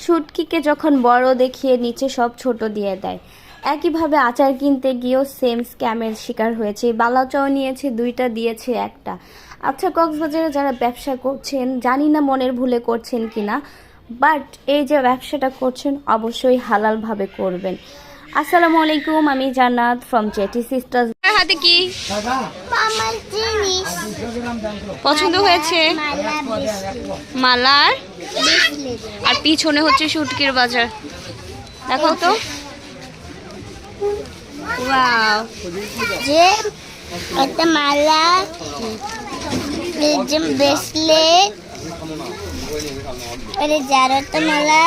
শুটকিকে যখন বড় দেখিয়ে নিচে সব ছোট দিয়ে দেয়। একইভাবে আচার কিনতে গিয়েও সেম স্ক্যামের শিকার হয়েছে। বালাচাও নিয়েছে 2টা, দিয়েছে 1টা। আচ্ছা, কক্সবাজারে যারা ব্যবসা করছেন, জানি না মনের ভুলে করছেন কিনা, বাট এই যে ব্যবসাটা করছেন অবশ্যই হালালভাবে করবেন। আসসালামু আলাইকুম, আমি জান্নাত ফ্রম জেটি সিস্টার্স। হাতে কি পছন্দ হয়েছে? মালার আর পিছনে হচ্ছে শুটকির বাজার। দেখো তো, ওয়াও, যে একটা মালা, যে ব্রেসলেট, আরে জারটা মালা।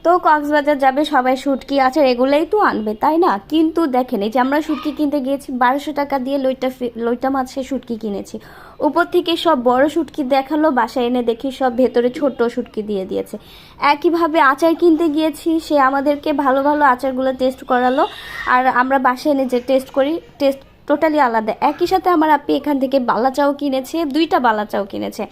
তো কক্সবাজার যাবে সবাই, শুটকি আচার এগুলোই তো আনবে, তাই না? কিন্তু দেখেন, এই যে আমরা শুটকি কিনতে গিয়েছি 1200 টাকা দিয়ে লইটা মাছের শুটকি কিনেছি। উপর থেকে সব বড় শুটকি দেখালো, বাসায় এনে দেখি সব ভেতরে ছোট শুটকি দিয়ে দিয়েছে। একইভাবে আচার কিনতে গিয়েছি, সে আমাদেরকে ভালো ভালো আচারগুলো টেস্ট করালো, আর আমরা বাসায় এনে যে টেস্ট করি, টেস্ট টোটালি আলাদা। একই সাথে আমার আপনি এখান থেকে বালাচাও কিনেছে, 2টা বালাচাও কিনেছে।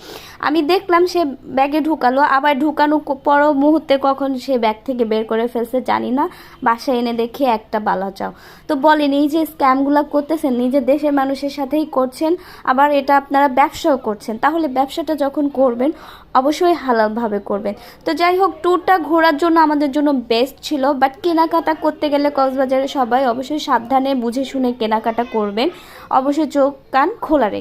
আমি দেখলাম সে ব্যাগে ঢুকালো, আবার ঢুকানো পর মুহূর্তে কখন সে ব্যাগ থেকে বের করে ফেলছে জানি না, বাসায় এনে দেখি একটা বালাচাও। তো বলেন, এই যে স্ক্যামগুলো করতেছেন নিজের দেশের মানুষের সাথেই করছেন, আবার এটা আপনারা ব্যবসাও করছেন। তাহলে ব্যবসাটা যখন করবেন অবশ্যই হালালভাবে করবেন। তো যাই হোক, ট্যুরটা ঘোরার জন্য আমাদের জন্য বেস্ট ছিল, বাট কেনাকাটা করতে গেলে কক্সবাজারে সবাই অবশ্যই সাবধানে বুঝে শুনে কেনাকাটা করবেন, অবশ্যই চোখ কান খোলা রেখে।